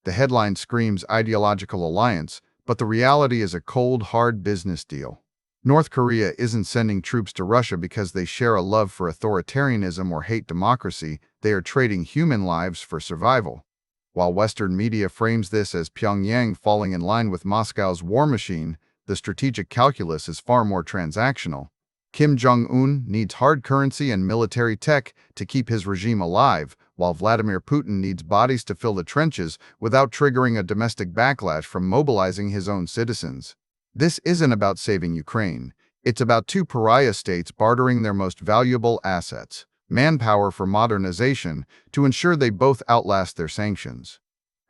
The headline screams ideological alliance, but the reality is a cold, hard business deal. North Korea isn't sending troops to Russia because they share a love for authoritarianism or hate democracy. They are trading human lives for survival. While Western media frames this as Pyongyang falling in line with Moscow's war machine, the strategic calculus is far more transactional. Kim Jong-un needs hard currency and military tech to keep his regime alive, while Vladimir Putin needs bodies to fill the trenches without triggering a domestic backlash from mobilizing his own citizens. This isn't about saving Ukraine. It's about two pariah states bartering their most valuable assets, manpower for modernization, to ensure they both outlast their sanctions.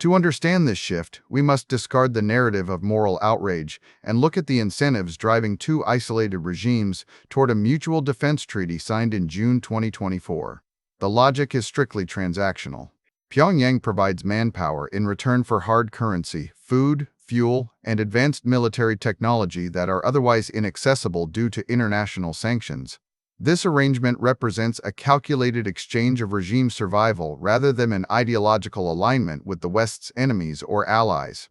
To understand this shift, we must discard the narrative of moral outrage and look at the incentives driving two isolated regimes toward a mutual defense treaty signed in June 2024. The logic is strictly transactional. Pyongyang provides manpower in return for hard currency, food, fuel, and advanced military technology that are otherwise inaccessible due to international sanctions. This arrangement represents a calculated exchange of regime survival rather than an ideological alignment with the West's enemies or allies.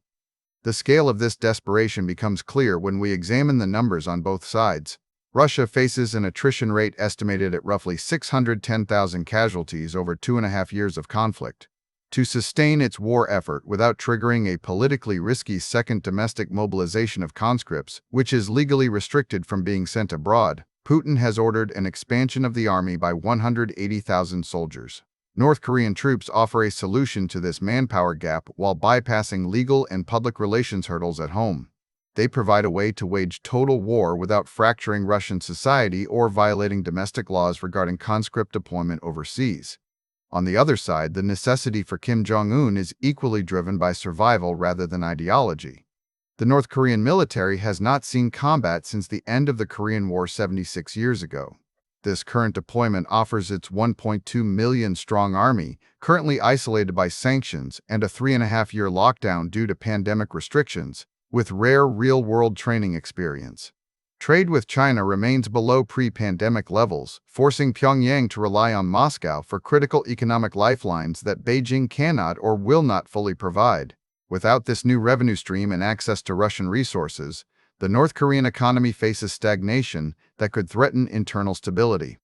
The scale of this desperation becomes clear when we examine the numbers on both sides. Russia faces an attrition rate estimated at roughly 610,000 casualties over 2.5 years of conflict. To sustain its war effort without triggering a politically risky second domestic mobilization of conscripts, which is legally restricted from being sent abroad, Putin has ordered an expansion of the army by 180,000 soldiers. North Korean troops offer a solution to this manpower gap while bypassing legal and public relations hurdles at home. They provide a way to wage total war without fracturing Russian society or violating domestic laws regarding conscript deployment overseas. On the other side, the necessity for Kim Jong-un is equally driven by survival rather than ideology. The North Korean military has not seen combat since the end of the Korean War 76 years ago. This current deployment offers its 1.2 million strong army, currently isolated by sanctions and a 3.5-year lockdown due to pandemic restrictions, with rare real-world training experience. Trade with China remains below pre-pandemic levels, forcing Pyongyang to rely on Moscow for critical economic lifelines that Beijing cannot or will not fully provide. Without this new revenue stream and access to Russian resources, the North Korean economy faces stagnation that could threaten internal stability.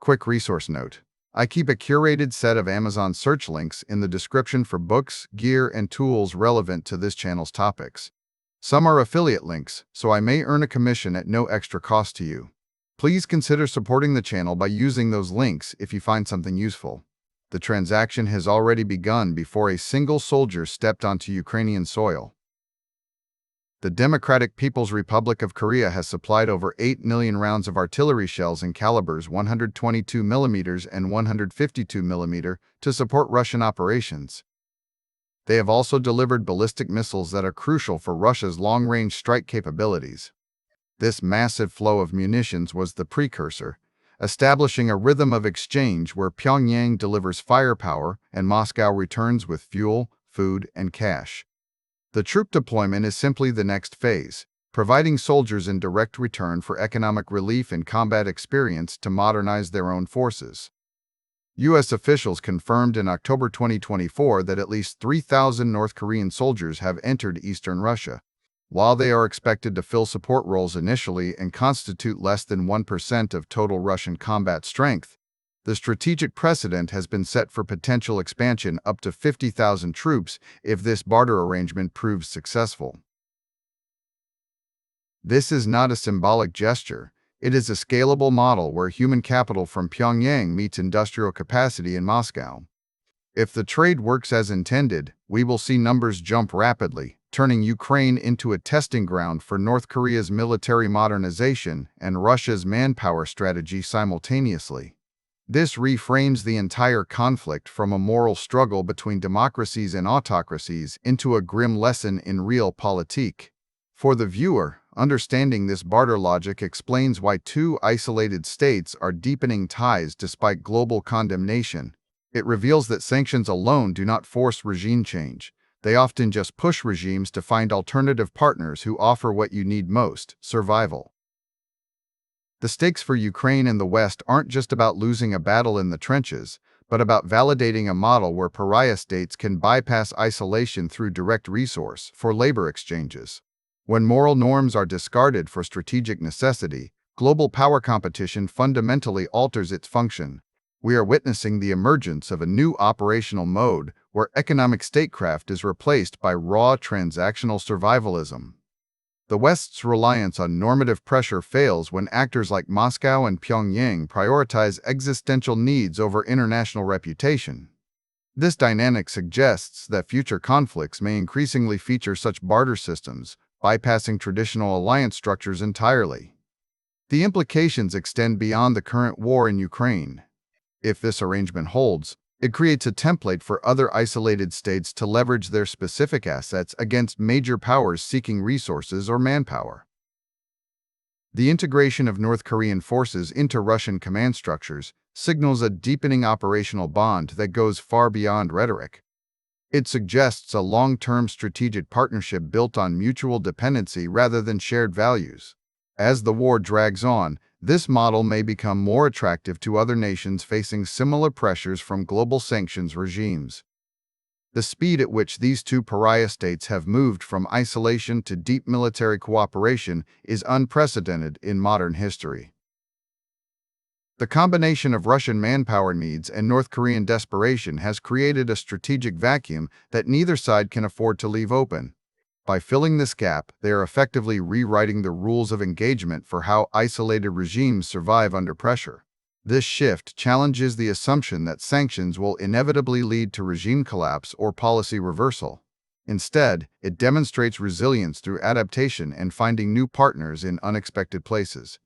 Quick resource note: I keep a curated set of Amazon search links in the description for books, gear, and tools relevant to this channel's topics. Some are affiliate links, so I may earn a commission at no extra cost to you. Please consider supporting the channel by using those links if you find something useful. The transaction has already begun before a single soldier stepped onto Ukrainian soil. The Democratic People's Republic of Korea has supplied over 8 million rounds of artillery shells in calibers 122 mm and 152 mm to support Russian operations. They have also delivered ballistic missiles that are crucial for Russia's long-range strike capabilities. This massive flow of munitions was the precursor, establishing a rhythm of exchange where Pyongyang delivers firepower and Moscow returns with fuel, food, and cash. The troop deployment is simply the next phase, providing soldiers in direct return for economic relief and combat experience to modernize their own forces. U.S. officials confirmed in October 2024 that at least 3,000 North Korean soldiers have entered eastern Russia. While they are expected to fill support roles initially and constitute less than 1% of total Russian combat strength, the strategic precedent has been set for potential expansion up to 50,000 troops if this barter arrangement proves successful. This is not a symbolic gesture. It is a scalable model where human capital from Pyongyang meets industrial capacity in Moscow. If the trade works as intended, we will see numbers jump rapidly, turning Ukraine into a testing ground for North Korea's military modernization and Russia's manpower strategy simultaneously. This reframes the entire conflict from a moral struggle between democracies and autocracies into a grim lesson in realpolitik. For the viewer, understanding this barter logic explains why two isolated states are deepening ties despite global condemnation. It reveals that sanctions alone do not force regime change. They often just push regimes to find alternative partners who offer what you need most: survival. The stakes for Ukraine and the West aren't just about losing a battle in the trenches, but about validating a model where pariah states can bypass isolation through direct resource for labor exchanges. When moral norms are discarded for strategic necessity, global power competition fundamentally alters its function. We are witnessing the emergence of a new operational mode where economic statecraft is replaced by raw transactional survivalism. The West's reliance on normative pressure fails when actors like Moscow and Pyongyang prioritize existential needs over international reputation. This dynamic suggests that future conflicts may increasingly feature such barter systems, bypassing traditional alliance structures entirely. The implications extend beyond the current war in Ukraine. If this arrangement holds, it creates a template for other isolated states to leverage their specific assets against major powers seeking resources or manpower. The integration of North Korean forces into Russian command structures signals a deepening operational bond that goes far beyond rhetoric. It suggests a long-term strategic partnership built on mutual dependency rather than shared values. As the war drags on, this model may become more attractive to other nations facing similar pressures from global sanctions regimes. The speed at which these two pariah states have moved from isolation to deep military cooperation is unprecedented in modern history. The combination of Russian manpower needs and North Korean desperation has created a strategic vacuum that neither side can afford to leave open. By filling this gap, they are effectively rewriting the rules of engagement for how isolated regimes survive under pressure. This shift challenges the assumption that sanctions will inevitably lead to regime collapse or policy reversal. Instead, it demonstrates resilience through adaptation and finding new partners in unexpected places.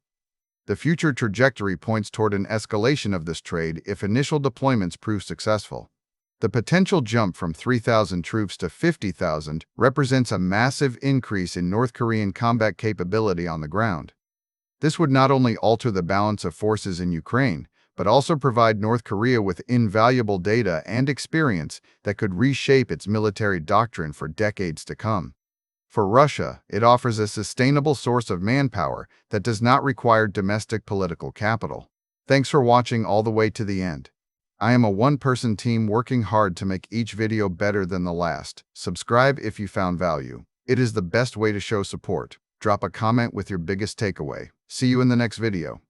The future trajectory points toward an escalation of this trade if initial deployments prove successful. The potential jump from 3,000 troops to 50,000 represents a massive increase in North Korean combat capability on the ground. This would not only alter the balance of forces in Ukraine, but also provide North Korea with invaluable data and experience that could reshape its military doctrine for decades to come. For Russia, it offers a sustainable source of manpower that does not require domestic political capital. Thanks for watching all the way to the end. I am a one-person team working hard to make each video better than the last. Subscribe if you found value. It is the best way to show support. Drop a comment with your biggest takeaway. See you in the next video.